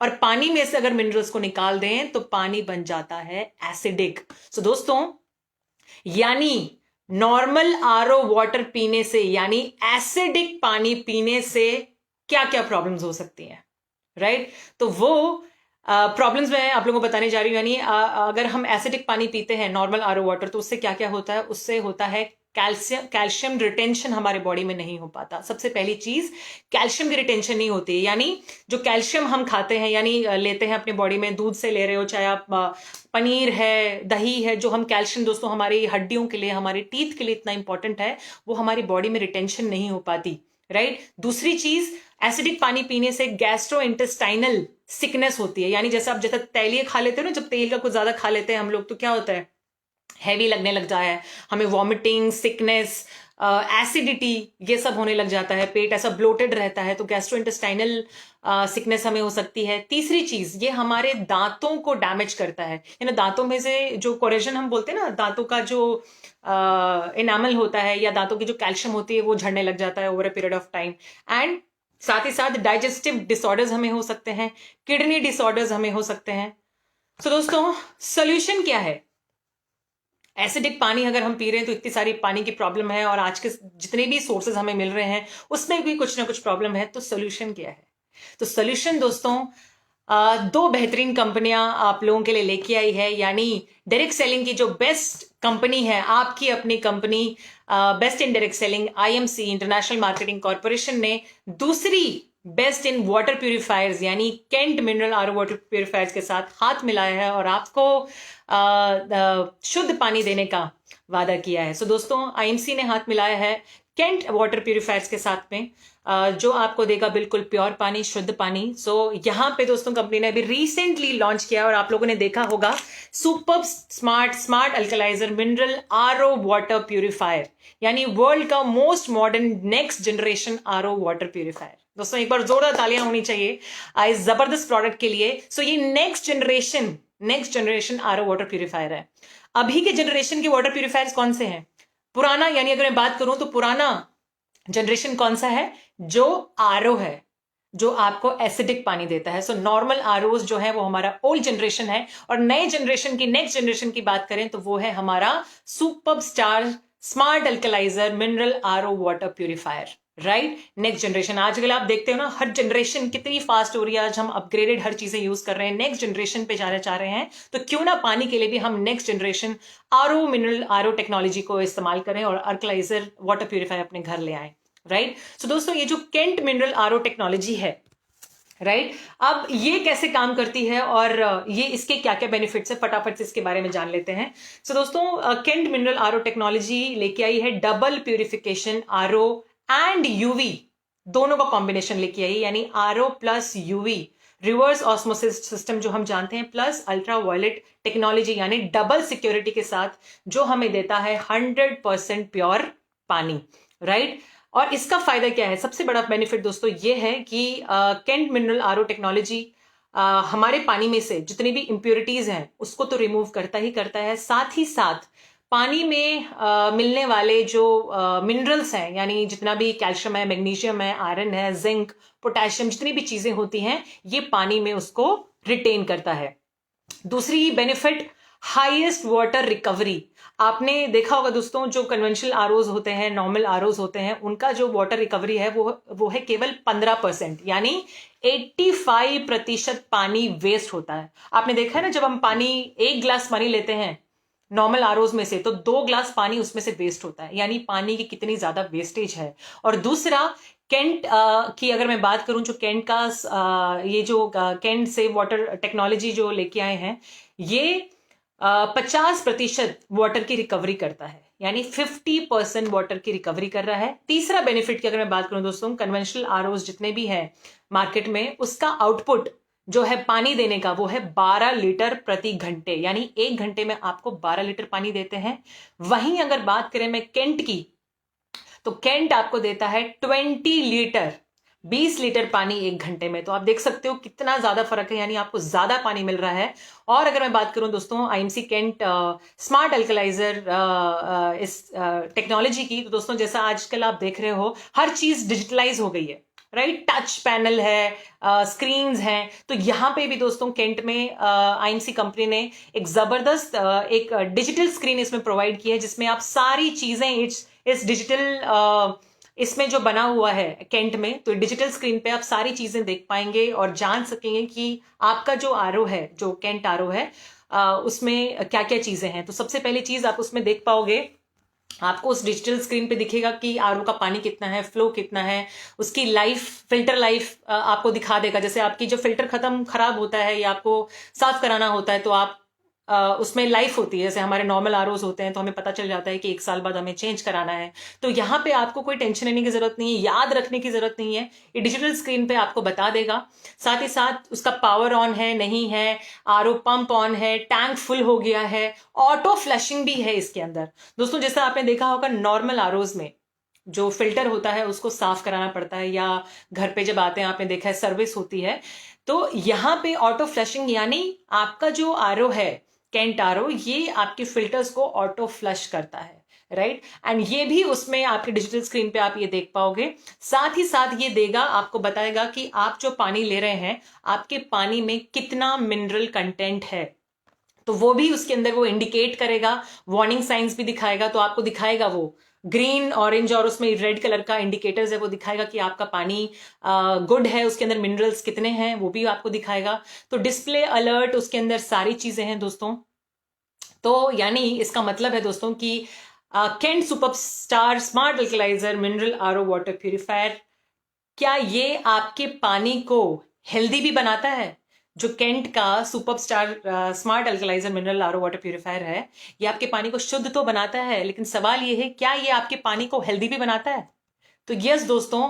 और पानी में से अगर मिनरल्स को निकाल दें तो पानी बन जाता है एसिडिक। सो दोस्तों, यानी नॉर्मल आरओ वाटर पीने से, यानी एसिडिक पानी पीने से क्या क्या प्रॉब्लम्स हो सकती हैं, राइट। तो वो प्रॉब्लम्स मैं आप लोगों को बताने जा रही हूँ। यानी अगर हम एसिडिक पानी पीते हैं, नॉर्मल आरओ वाटर, तो उससे क्या क्या होता है, उससे होता है कैल्शियम रिटेंशन हमारे बॉडी में नहीं हो पाता। सबसे पहली चीज, कैल्शियम की रिटेंशन नहीं होती है। यानी जो कैल्शियम हम खाते हैं, यानी लेते हैं अपने बॉडी में, दूध से ले रहे हो, चाहे आप पनीर है, दही है, जो हम कैल्शियम दोस्तों हमारी हड्डियों के लिए, हमारे टीथ के लिए इतना इंपॉर्टेंट है, वो हमारी बॉडी में रिटेंशन नहीं हो पाती, राइट। दूसरी चीज, एसिडिक पानी पीने से गैस्ट्रो इंटेस्टाइनल सिकनेस होती है। यानी जैसे तैलीय खा लेते हो ना, जब तेल का कुछ ज्यादा खा लेते हैं हम लोग, तो क्या होता है, हैवी लगने लग जाता है हमें, वॉमिटिंग, सिकनेस, एसिडिटी, ये सब होने लग जाता है, पेट ऐसा ब्लोटेड रहता है, तो गैस्ट्रोइंटेस्टाइनल सिकनेस हमें हो सकती है। तीसरी चीज, ये हमारे दांतों को डैमेज करता है। यानी दांतों में से जो कोरेजन हम बोलते हैं ना, दांतों का जो इनामल होता है या दांतों की जो कैल्शियम होती है वो झड़ने लग जाता है over a period of time. And साथ ही साथ डाइजेस्टिव डिसऑर्डर्स हमें हो सकते हैं, किडनी डिसऑर्डर्स हमें हो सकते हैं। तो दोस्तों, सोल्यूशन क्या है? एसिडिक पानी अगर हम पी रहे हैं तो इतनी सारी पानी की प्रॉब्लम है, और आज के जितने भी सोर्सेज हमें मिल रहे हैं उसमें भी कुछ ना कुछ प्रॉब्लम है। तो सोल्यूशन क्या है? तो सोल्यूशन दोस्तों, दो बेहतरीन कंपनियां आप लोगों के लिए लेके आई है, यानी डायरेक्ट सेलिंग की जो बेस्ट कंपनी है, आपकी अपनी company best in direct selling IMC international marketing corporation ने दूसरी बेस्ट इन वाटर प्यूरिफायर्स यानी Kent mineral RO water purifiers के साथ हाथ मिलाया है और आपको शुद्ध पानी देने का वादा किया है। सो दोस्तों, आईएमसी ने हाथ मिलाया है केंट वाटर प्यूरिफायर्स के साथ में, जो आपको देगा बिल्कुल प्योर पानी, शुद्ध पानी। सो यहाँ पे दोस्तों कंपनी ने अभी रिसेंटली लॉन्च किया और आप लोगों ने देखा होगा super smart alkaliser mineral RO water purifier, यानी वर्ल्ड का most modern next generation RO water purifier. दोस्तों एक बार जोरदार तालियां होनी चाहिए इस जबरदस्त प्रोडक्ट के लिए। सो ये next generation RO water purifier है। अभी के जनरेशन के वाटर प्यूरिफायर्स कौन से हैं? पुराना, यानी अगर मैं बात करूं तो पुराना जनरेशन कौन सा है? जो आरओ है, जो आपको एसिडिक पानी देता है। सो नॉर्मल आरओज जो है वो हमारा ओल्ड जनरेशन है, और नए जनरेशन की, नेक्स्ट जनरेशन की बात करें तो वो है हमारा super smart alkaliser mineral RO water purifier, right? Next generation. आजकल आप देखते हो ना, हर जनरेशन कितनी फास्ट हो रही है, आज हम अपग्रेडेड हर चीजें यूज कर रहे हैं, नेक्स्ट जनरेशन पे जाना चाह रहे हैं, तो क्यों ना पानी के लिए भी हम next generation RO mineral RO technology को इस्तेमाल करें और अल्कलाइजर वाटर प्यूरिफायर अपने घर ले आए, राइट? सो दोस्तों ये जो केंट मिनरल आरओ टेक्नोलॉजी है, राइट, अब ये कैसे काम करती है और ये इसके क्या क्या बेनिफिट्स है, फटाफट से इसके बारे में जान लेते हैं। सो दोस्तों, केंट मिनरल आरओ टेक्नोलॉजी लेके आई है double purification RO and UV, दोनों का कॉम्बिनेशन लेके आई, यानी RO plus UV reverse osmosis system जो हम जानते हैं, प्लस अल्ट्रा वायलेट टेक्नोलॉजी, यानी डबल सिक्योरिटी के साथ, जो हमें देता है 100% प्योर पानी, राइट? और इसका फायदा क्या है? सबसे बड़ा बेनिफिट दोस्तों ये है कि केंट मिनरल आरओ टेक्नोलॉजी हमारे पानी में से जितनी भी इंप्योरिटीज हैं उसको तो रिमूव करता ही करता है, साथ ही साथ पानी में मिलने वाले जो मिनरल्स हैं, यानी जितना भी कैल्शियम है, मैग्नीशियम है, आयरन है, जिंक, पोटेशियम, जितनी भी चीजें होती हैं, ये पानी में उसको रिटेन करता है। दूसरी बेनिफिट, हाईएस्ट वाटर रिकवरी। आपने देखा होगा दोस्तों, जो कन्वेंशनल आरओज होते हैं, नॉर्मल आरओज होते हैं, उनका जो वाटर रिकवरी है वो है केवल 15%, यानी 85% पानी वेस्ट होता है। आपने देखा है ना, जब हम पानी, एक गिलास पानी लेते हैं नॉर्मल आरओज में से, तो 2 गिलास पानी उसमें से वेस्ट होता है, यानी पानी की कितनी ज्यादा वेस्टेज है। और दूसरा, केंट की अगर मैं बात करूं, जो केंट का ये जो केंट से वाटर टेक्नोलॉजी जो लेके आए हैं, ये 50% वाटर की रिकवरी करता है, यानी 50% वाटर की रिकवरी कर रहा है। तीसरा बेनिफिट की अगर मैं बात करूं दोस्तों, कन्वेंशनल आरओज जितने भी हैं मार्केट में, उसका आउटपुट जो है पानी देने का, वो है 12 लीटर प्रति घंटे, यानी 1 घंटे में आपको 12 लीटर पानी देते हैं। वहीं अगर बात करें मैं केंट की, तो केंट आपको देता है 20 लीटर, 20 लीटर पानी 1 घंटे में। तो आप देख सकते हो कितना ज्यादा फर्क है, यानी आपको ज्यादा पानी मिल रहा है। और अगर मैं बात करूं दोस्तों आईएमसी केंट स्मार्ट अल्कलाइजर इस टेक्नोलॉजी की, तो दोस्तों जैसा आजकल आप देख रहे हो, हर चीज डिजिटलाइज हो गई है, राइट? टच पैनल है, स्क्रीन्स हैं, तो यहाँ पे भी दोस्तों केंट में आईएमसी कंपनी ने एक जबरदस्त एक डिजिटल स्क्रीन इसमें प्रोवाइड की है, जिसमें आप सारी चीजें इस डिजिटल इसमें जो बना हुआ है केंट में, तो डिजिटल स्क्रीन पे आप सारी चीजें देख पाएंगे और जान सकेंगे कि आपका जो आरओ है, जो केंट आरओ है, उसमें क्या क्या चीजें हैं। तो सबसे पहली चीज आप उसमें देख पाओगे, आपको उस डिजिटल स्क्रीन पे दिखेगा कि आरओ का पानी कितना है, फ्लो कितना है, उसकी लाइफ, फिल्टर लाइफ आपको दिखा देगा। जैसे आपकी जो फिल्टर खत्म खराब होता है या आपको साफ कराना होता है, तो आप उसमें लाइफ होती है। जैसे हमारे नॉर्मल आरओज होते हैं तो हमें पता चल जाता है कि 1 साल बाद हमें चेंज कराना है। तो यहाँ पे आपको कोई टेंशन लेने की जरूरत नहीं है, याद रखने की जरूरत नहीं है, ये डिजिटल स्क्रीन पे आपको बता देगा। साथ ही साथ उसका पावर ऑन है, नहीं है, आरओ पंप ऑन है, टैंक फुल हो गया है, ऑटो फ्लशिंग भी है इसके अंदर। दोस्तों जैसा आपने देखा होगा, नॉर्मल आरओज में जो फिल्टर होता है उसको साफ कराना पड़ता है, या घर पे जब आते हैं आपने देखा है सर्विस होती है, तो यहाँ पे ऑटो फ्लशिंग, यानी आपका जो आरओ है केंट आरओ, ये आपके फिल्टर्स को ऑटो फ्लश करता है, राइट? एंड ये भी उसमें आपके डिजिटल स्क्रीन पे आप ये देख पाओगे। साथ ही साथ ये देगा, आपको बताएगा कि आप जो पानी ले रहे हैं, आपके पानी में कितना मिनरल कंटेंट है। तो वो भी उसके अंदर वो इंडिकेट करेगा, वार्निंग साइंस भी दिखाएगा। तो आपको दिखाएगा वो ग्रीन, ऑरेंज और उसमें रेड कलर का इंडिकेटर्स है, वो दिखाएगा कि आपका पानी गुड है, उसके अंदर मिनरल्स कितने हैं वो भी आपको दिखाएगा। तो डिस्प्ले अलर्ट, उसके अंदर सारी चीजें हैं दोस्तों। तो यानी इसका मतलब है दोस्तों कि Kent superstar smart alkaliser mineral RO water purifier, क्या ये आपके पानी को हेल्दी भी बनाता है? जो केंट का superstar smart alkaliser mineral RO water purifier है, ये आपके पानी को शुद्ध तो बनाता है, लेकिन सवाल ये है क्या ये आपके पानी को हेल्दी भी बनाता है? तो यस दोस्तों,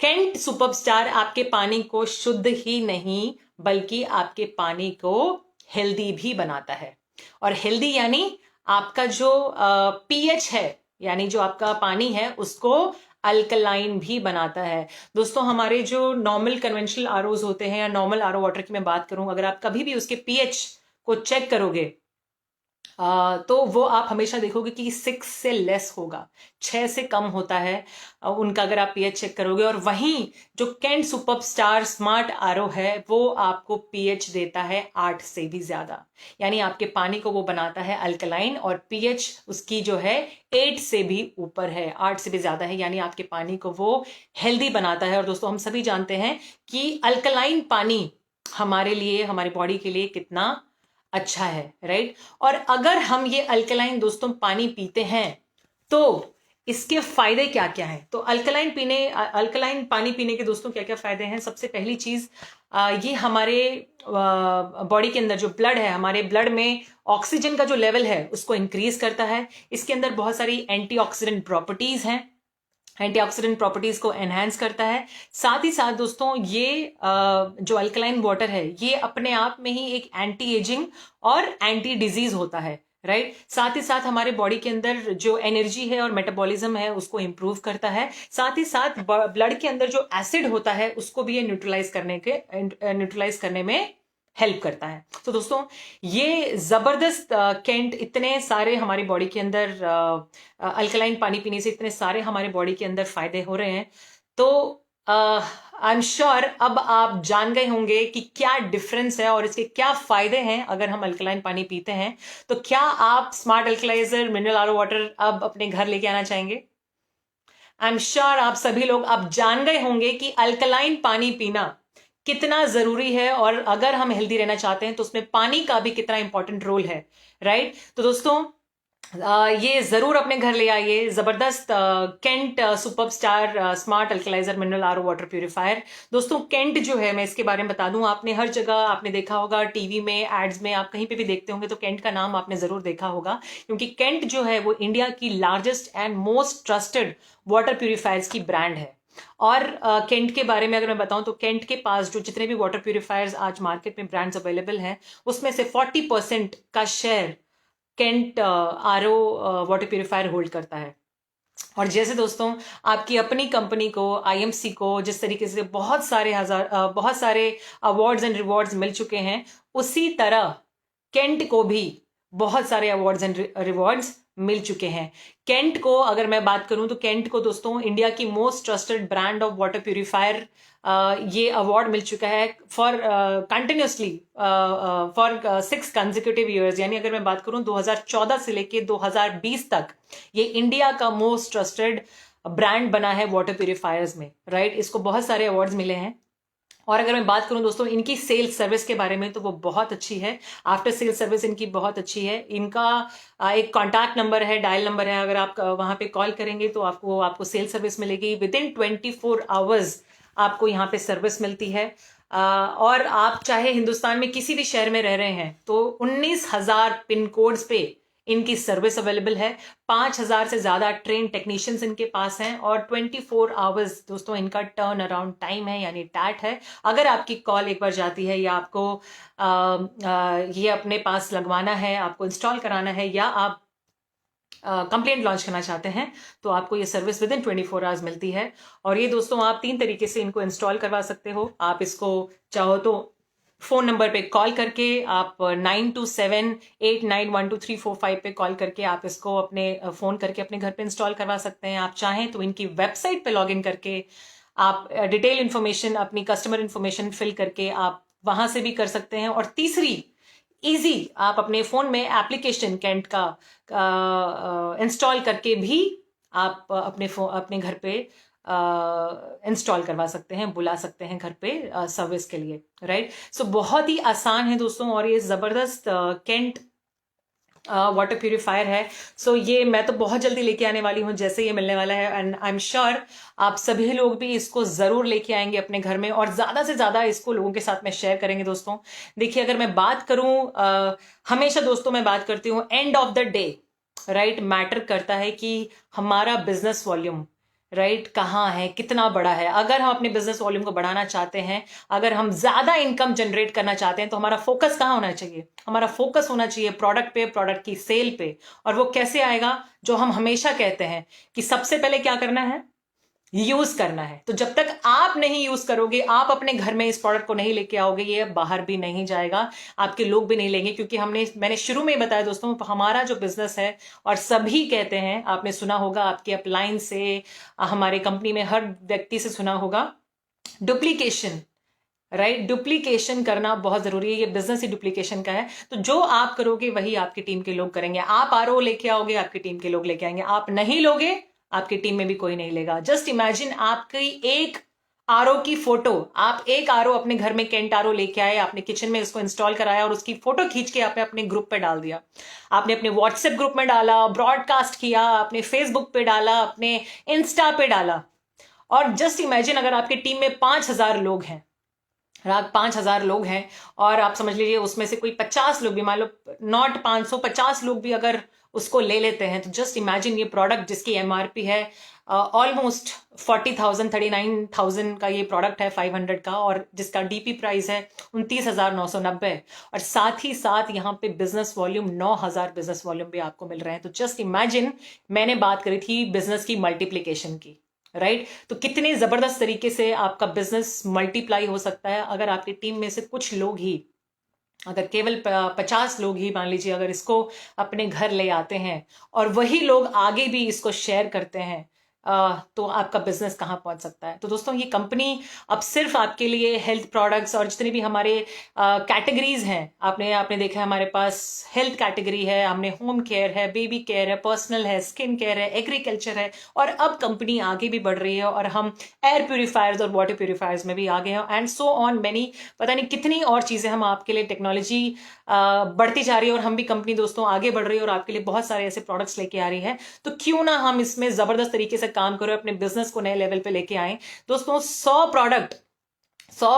केंट सुपरस्टार आपके पानी को शुद्ध ही नहीं बल्कि आपके पानी को हेल्दी भी बनाता है। और हेल्दी यानी आपका जो पीएच है, यानी जो आपका पानी है उसको अल्कलाइन भी बनाता है। दोस्तों हमारे जो नॉर्मल कन्वेंशनल आरओज होते हैं या नॉर्मल आरओ वाटर की मैं बात करूं, अगर आप कभी भी उसके पीएच को चेक करोगे तो वो आप हमेशा देखोगे कि 6 से लेस होगा, 6 से कम होता है उनका, अगर आप पीएच चेक करोगे। और वहीं जो केंट सुपरस्टार स्मार्ट आरओ है वो आपको पीएच देता है 8 से भी ज्यादा, यानी आपके पानी को वो बनाता है अल्कलाइन, और पीएच उसकी जो है 8 से भी ऊपर है, 8 से भी ज्यादा है, यानी आपके पानी को वो हेल्दी बनाता है। और दोस्तों हम सभी जानते हैं कि अल्कलाइन पानी हमारे लिए, हमारी बॉडी के लिए कितना अच्छा है, राइट। और अगर हम ये अल्कलाइन दोस्तों पानी पीते हैं तो इसके फायदे क्या क्या हैं? तो अल्कलाइन पानी पीने के दोस्तों क्या क्या फायदे हैं? सबसे पहली चीज, ये हमारे बॉडी के अंदर जो ब्लड है, हमारे ब्लड में ऑक्सीजन का जो लेवल है उसको इंक्रीज करता है। इसके अंदर बहुत सारी एंटीऑक्सीडेंट प्रॉपर्टीज हैं, एंटीऑक्सीडेंट प्रॉपर्टीज को एनहांस करता है। साथ ही साथ दोस्तों ये जो अल्कलाइन वाटर है ये अपने आप में ही एक एंटी एजिंग और एंटी डिजीज होता है, राइट। साथ ही साथ हमारे बॉडी के अंदर जो एनर्जी है और मेटाबॉलिज्म है उसको इंप्रूव करता है। साथ ही साथ ब्लड के अंदर जो एसिड होता है उसको भी ये न्यूट्रलाइज करने में हेल्प करता है। तो दोस्तों ये जबरदस्त केंट, इतने सारे हमारी बॉडी के अंदर अल्कलाइन पानी पीने से इतने सारे हमारे बॉडी के अंदर फायदे हो रहे हैं। तो आई एम श्योर अब आप जान गए होंगे कि क्या डिफरेंस है और इसके क्या फायदे हैं अगर हम अल्कलाइन पानी पीते हैं। तो क्या आप smart alkaliser mineral RO water अब अपने घर लेके आना चाहेंगे? आई एम श्योर आप सभी लोग अब जान गए होंगे कि अल्कलाइन पानी पीना कितना जरूरी है, और अगर हम हेल्दी रहना चाहते हैं तो उसमें पानी का भी कितना इंपॉर्टेंट रोल है, राइट। तो दोस्तों ये जरूर अपने घर ले आइए जबरदस्त Kent superstar smart alkaliser mineral RO water purifier. दोस्तों केंट जो है, मैं इसके बारे में बता दूं, आपने हर जगह आपने देखा होगा, टीवी में, एड्स में, आप कहीं पे भी देखते होंगे तो केंट का नाम आपने जरूर देखा होगा, क्योंकि केंट जो है वो इंडिया की largest and most trusted water purifiers की ब्रांड है। और केंट के बारे में अगर मैं बताऊं तो केंट के पास जो जितने भी वाटर प्यूरिफायर्स आज मार्केट में ब्रांड्स अवेलेबल हैं उसमें से 40% का share Kent RO water purifier hold करता है। और जैसे दोस्तों आपकी अपनी कंपनी को, आईएमसी को जिस तरीके से बहुत सारे अवार्ड्स एंड रिवॉर्ड्स मिल चुके हैं, उसी तरह केंट को भी बहुत सारे अवार्ड्स एंड रिवॉर्ड्स मिल चुके हैं। केंट को अगर मैं बात करूं तो केंट को दोस्तों इंडिया की most trusted brand of water purifier ये अवार्ड मिल चुका है for continuously for 6 consecutive years. यानी अगर मैं बात करूं 2014 से लेके 2020 तक ये इंडिया का मोस्ट ट्रस्टेड ब्रांड बना है वाटर प्यूरिफायर्स में, राइट। इसको बहुत सारे अवार्ड्स मिले हैं। और अगर मैं बात करूं दोस्तों इनकी सेल्स सर्विस के बारे में तो वो बहुत अच्छी है, आफ्टर सेल सर्विस इनकी बहुत अच्छी है। इनका एक कॉन्टैक्ट नंबर है, डायल नंबर है, अगर आप वहां पे कॉल करेंगे तो आपको सेल सर्विस मिलेगी। विदिन 24 आवर्स आपको यहाँ पे सर्विस मिलती है। और आप चाहे हिंदुस्तान में किसी भी शहर में रह रहे हैं तो 19,000 पिन कोड्स पे इनकी सर्विस अवेलेबल है। 5,000 से ज्यादा ट्रेन टेक्नीशियंस इनके पास हैं, और 24 आवर्स दोस्तों इनका टर्न अराउंड टाइम है, यानी टैट है। अगर आपकी कॉल एक बार जाती है या आपको ये अपने पास लगवाना है, आपको इंस्टॉल कराना है, या आप कंप्लेंट लॉन्च करना चाहते हैं तो आपको ये सर्विस विद इन 24 आवर्स मिलती है। और ये दोस्तों आप 3 तरीके से इनको इंस्टॉल करवा सकते हो। आप इसको चाहो तो फोन नंबर पे कॉल करके, आप 9278912345 पे कॉल करके आप इसको अपने फोन करके अपने घर पे इंस्टॉल करवा सकते हैं। आप चाहें तो इनकी वेबसाइट पे लॉग इन करके आप डिटेल इन्फॉर्मेशन, अपनी कस्टमर इन्फॉर्मेशन फिल करके आप वहां से भी कर सकते हैं। और तीसरी इजी आप अपने फोन में एप्लीकेशन कैंट का इंस्टॉल करके भी आप अपने घर पे इंस्टॉल करवा सकते हैं, बुला सकते हैं घर पे सर्विस के लिए, राइट। सो बहुत ही आसान है दोस्तों, और ये ज़बरदस्त कैंट वाटर प्यूरिफायर है। सो ये मैं तो बहुत जल्दी लेके आने वाली हूँ जैसे ये मिलने वाला है, एंड आई एम श्योर आप सभी लोग भी इसको ज़रूर लेके आएंगे अपने घर में, और ज़्यादा से ज़्यादा इसको लोगों के साथ में शेयर करेंगे दोस्तों। देखिए, अगर मैं बात करूँ, हमेशा दोस्तों मैं बात करती हूँ, end of the day right matter करता है कि हमारा बिजनेस वॉल्यूम राइट कहाँ है, कितना बड़ा है। अगर हम अपने बिजनेस वॉल्यूम को बढ़ाना चाहते हैं, अगर हम ज्यादा इनकम जनरेट करना चाहते हैं, तो हमारा फोकस कहाँ होना चाहिए? हमारा फोकस होना चाहिए प्रोडक्ट पे, प्रोडक्ट की सेल पे। और वो कैसे आएगा? जो हम हमेशा कहते हैं कि सबसे पहले क्या करना है, यूज करना है। तो जब तक आप नहीं यूज करोगे, आप अपने घर में इस प्रोडक्ट को नहीं लेके आओगे, ये बाहर भी नहीं जाएगा, आपके लोग भी नहीं लेंगे। क्योंकि मैंने शुरू में ही बताया दोस्तों, हमारा जो बिजनेस है, और सभी कहते हैं, आपने सुना होगा आपके अपलाइन से, हमारे कंपनी में हर व्यक्ति से सुना होगा, डुप्लीकेशन राइट। डुप्लीकेशन करना बहुत जरूरी है, ये बिजनेस ही डुप्लीकेशन का है। तो जो आप करोगे वही आपकी टीम के लोग करेंगे। आप आरओ लेके आओगे, आपकी टीम के लोग लेके आएंगे। आप नहीं लोगे, आपकी टीम में भी कोई नहीं लेगा। जस्ट इमेजिन, आपकी एक आरओ की फोटो, आप एक आरओ अपने घर में कैंट आरओ लेके आए, आपने किचन में उसको इंस्टॉल कराया, और उसकी फोटो खींच के आपने अपने ग्रुप पे डाल दिया, आपने अपने व्हाट्सएप ग्रुप में डाला, ब्रॉडकास्ट किया, अपने फेसबुक पे डाला, अपने इंस्टा पे डाला। और जस्ट इमेजिन, अगर आपकी टीम में 5,000 लोग हैं, रात 5,000 लोग हैं, और आप समझ लीजिए उसमें से कोई 50 लोग भी, मान लो नॉट 500, 50 लोग भी अगर उसको ले लेते हैं, तो जस्ट इमेजिन, ये प्रोडक्ट जिसकी एमआरपी है ऑलमोस्ट 40,000, 39,000 का ये प्रोडक्ट है, 500 का, और जिसका डीपी प्राइस है 29,990, और साथ ही साथ यहाँ पे बिजनेस वॉल्यूम 9,000 बिजनेस वॉल्यूम भी आपको मिल रहे हैं। तो जस्ट इमेजिन, मैंने बात करी थी बिजनेस की मल्टीप्लीकेशन की, राइट। तो कितने जबरदस्त तरीके से आपका बिजनेस मल्टीप्लाई हो सकता है अगर आपकी टीम में से कुछ लोग ही, अगर केवल 50 लोग ही मान लीजिए, अगर इसको अपने घर ले आते हैं, और वही लोग आगे भी इसको शेयर करते हैं, तो आपका बिजनेस कहाँ पहुंच सकता है। तो दोस्तों, ये कंपनी अब सिर्फ आपके लिए हेल्थ प्रोडक्ट्स, और जितने भी हमारे कैटेगरीज हैं, आपने देखा है हमारे पास हेल्थ कैटेगरी है, हमने होम केयर है, बेबी केयर है, पर्सनल है, स्किन केयर है, एग्रीकल्चर है, और अब कंपनी आगे भी बढ़ रही है, और हम एयर प्यूरिफायर्स और वाटर प्यूरिफायर्स में भी आगे हैं, एंड सो ऑन मैनी, पता नहीं कितनी और चीजें हम आपके लिए, टेक्नोलॉजी बढ़ती जा रही है, और हम भी कंपनी दोस्तों आगे बढ़ रही है, और आपके लिए बहुत सारे ऐसे प्रोडक्ट्स लेके आ रही है। तो क्यों ना हम इसमें जबरदस्त तरीके से काम करें, अपने बिजनेस को नए लेवल पे लेके आए दोस्तों। 100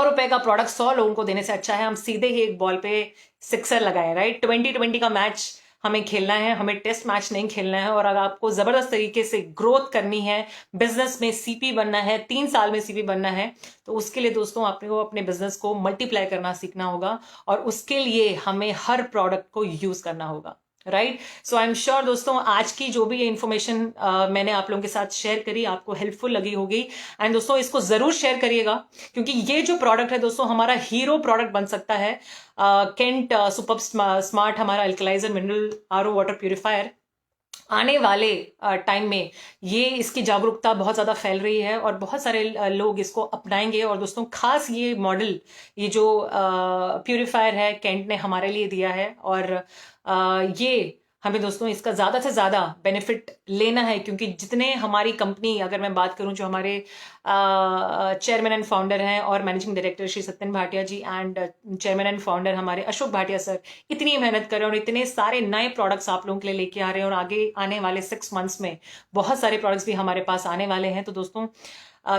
रुपए का प्रोडक्ट 100 लोगों को देने से अच्छा है हम सीधे ही एक बॉल पे सिक्सर लगाएं, राइट। 2020 का मैच हमें खेलना है, हमें टेस्ट मैच नहीं खेलना है। और अगर आपको जबरदस्त तरीके से ग्रोथ करनी है, बिजनेस में सीपी बनना है, 3 साल में सीपी बनना है, तो उसके लिए दोस्तों आपको अपने बिजनेस को मल्टीप्लाई करना सीखना होगा, और उसके लिए हमें हर प्रोडक्ट को यूज करना होगा, right. So I am sure दोस्तों, आज की जो भी ये इन्फॉर्मेशन मैंने आप लोगों के साथ शेयर करी, आपको हेल्पफुल लगी होगी। एंड दोस्तों, इसको जरूर शेयर करिएगा, क्योंकि ये जो प्रोडक्ट है दोस्तों, हमारा हीरो प्रोडक्ट बन सकता है। कैंट सुपर स्मार्ट हमारा अल्कलाइजर मिनरल आरओ वाटर प्यूरिफायर, आने वाले टाइम में ये इसकी जागरूकता बहुत ज़्यादा फैल रही है, और बहुत सारे लोग इसको अपनाएंगे। और दोस्तों, खास ये मॉडल, ये जो प्यूरिफायर है, कैंट ने हमारे लिए दिया है, और ये हमें दोस्तों इसका ज़्यादा से ज़्यादा बेनिफिट लेना है। क्योंकि जितने हमारी कंपनी, अगर मैं बात करूं, जो हमारे चेयरमैन एंड फाउंडर हैं और managing director Shri Satyan Bhatia ji, and chairman and founder हमारे अशोक भाटिया सर, इतनी मेहनत कर रहे हैं, और इतने सारे नए प्रोडक्ट्स आप लोगों के लिए लेके आ रहे हैं, और आगे आने वाले 6 मंथ्स में बहुत सारे प्रोडक्ट्स भी हमारे पास आने वाले हैं। तो दोस्तों,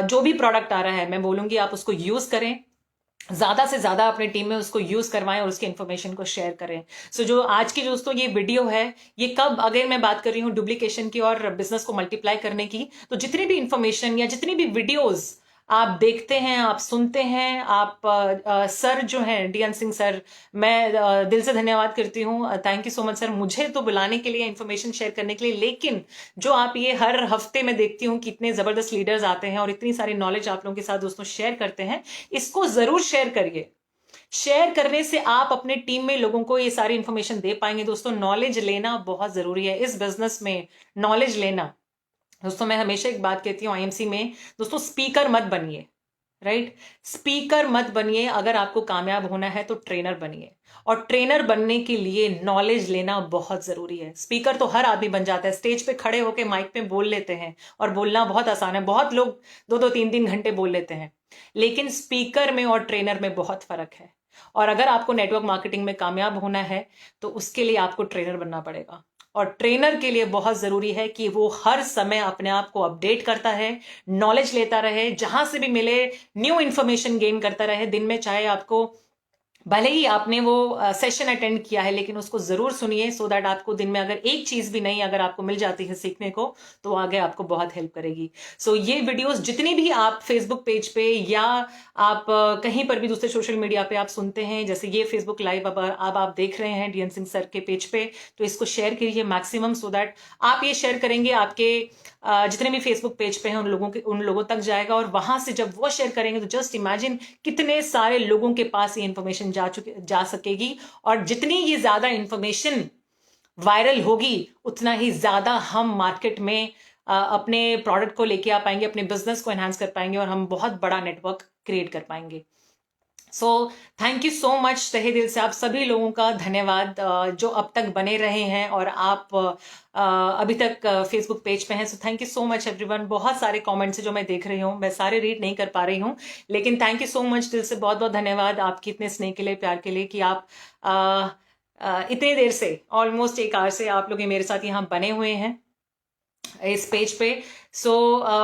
जो भी प्रोडक्ट आ रहा है, मैं बोलूँगी आप उसको यूज़ करें, ज्यादा से ज्यादा अपनी टीम में उसको यूज करवाएं, और उसकी इन्फॉर्मेशन को शेयर करें। सो जो आज की दोस्तों ये वीडियो है, ये कब, अगर मैं बात कर रही हूँ डुप्लीकेशन की और बिजनेस को मल्टीप्लाई करने की, तो जितनी भी इन्फॉर्मेशन या जितनी भी वीडियोस आप देखते हैं, आप सुनते हैं, आप सर जो हैं डीएन सिंह सर, मैं दिल से धन्यवाद करती हूँ, thank you so much sir, मुझे तो बुलाने के लिए, इन्फॉर्मेशन शेयर करने के लिए। लेकिन जो आप ये हर हफ्ते में देखती हूँ कि इतने जबरदस्त लीडर्स आते हैं और इतनी सारी नॉलेज आप लोगों के साथ दोस्तों शेयर करते हैं, इसको जरूर शेयर करिए। शेयर करने से आप अपने टीम में लोगों को ये सारी इंफॉर्मेशन दे पाएंगे। दोस्तों, नॉलेज लेना बहुत जरूरी है इस बिजनेस में, नॉलेज लेना। दोस्तों, मैं हमेशा एक बात कहती हूँ आईएमसी में, दोस्तों स्पीकर मत बनिए, राइट? स्पीकर मत बनिए, अगर आपको कामयाब होना है तो ट्रेनर बनिए। और ट्रेनर बनने के लिए नॉलेज लेना बहुत जरूरी है। स्पीकर तो हर आदमी बन जाता है, स्टेज पे खड़े होके माइक पे बोल लेते हैं और बोलना बहुत आसान है, बहुत लोग 2-2 3-3 घंटे बोल लेते हैं। लेकिन स्पीकर में और ट्रेनर में बहुत फर्क है। और अगर आपको नेटवर्क मार्केटिंग में कामयाब होना है तो उसके लिए आपको ट्रेनर बनना पड़ेगा। और ट्रेनर के लिए बहुत जरूरी है कि वो हर समय अपने आप को अपडेट करता है, नॉलेज लेता रहे, जहां से भी मिले न्यू इंफॉर्मेशन गेन करता रहे दिन में। चाहे आपको भले ही आपने वो सेशन अटेंड किया है, लेकिन उसको जरूर सुनिए, सो दैट आपको दिन में अगर एक चीज भी नहीं अगर आपको मिल जाती है सीखने को, तो आगे आपको बहुत हेल्प करेगी। सो ये वीडियोस जितनी भी आप फेसबुक पेज पे या आप कहीं पर भी दूसरे सोशल मीडिया पे आप सुनते हैं, जैसे ये फेसबुक लाइव अब आप देख रहे हैं डीएन सिंह सर के पेज पे, तो इसको शेयर कीजिए मैक्सिमम, सो दैट आप ये शेयर करेंगे आपके जितने भी फेसबुक पेज पे हैं उन लोगों तक जाएगा। और वहां से जब वो शेयर करेंगे तो जस्ट इमेजिन कितने सारे लोगों के पास ये इंफॉर्मेशन जा सकेगी। और जितनी ये ज्यादा इंफॉर्मेशन वायरल होगी, उतना ही ज्यादा हम मार्केट में अपने प्रोडक्ट को लेके आ पाएंगे, अपने बिजनेस को एनहांस कर पाएंगे और हम बहुत बड़ा नेटवर्क क्रिएट कर पाएंगे। सो थैंक यू सो मच, तहे दिल से आप सभी लोगों का धन्यवाद जो अब तक बने रहे हैं और आप अभी तक फेसबुक पेज पे हैं। So thank you so much everyone. बहुत सारे कमेंट्स जो मैं देख रही हूँ, मैं सारे रीड नहीं कर पा रही हूँ, लेकिन थैंक यू सो मच, दिल से बहुत बहुत धन्यवाद आपकी इतने स्नेह के लिए, प्यार के लिए, कि आप इतने देर से ऑलमोस्ट 1 आवर से आप लोग मेरे साथ यहाँ बने हुए हैं इस पेज पे। सो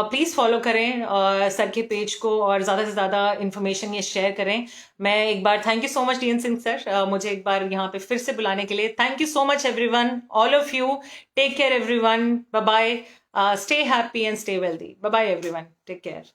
प्लीज़ फॉलो करें सर के पेज को और ज़्यादा से ज़्यादा इन्फॉर्मेशन ये शेयर करें। मैं एक बार thank you so much DN Singh sir, मुझे एक बार यहाँ पे फिर से बुलाने के लिए। Thank you so much everyone, all of you. Take care everyone, bye bye, stay happy and stay wealthy. Bye bye everyone, take care.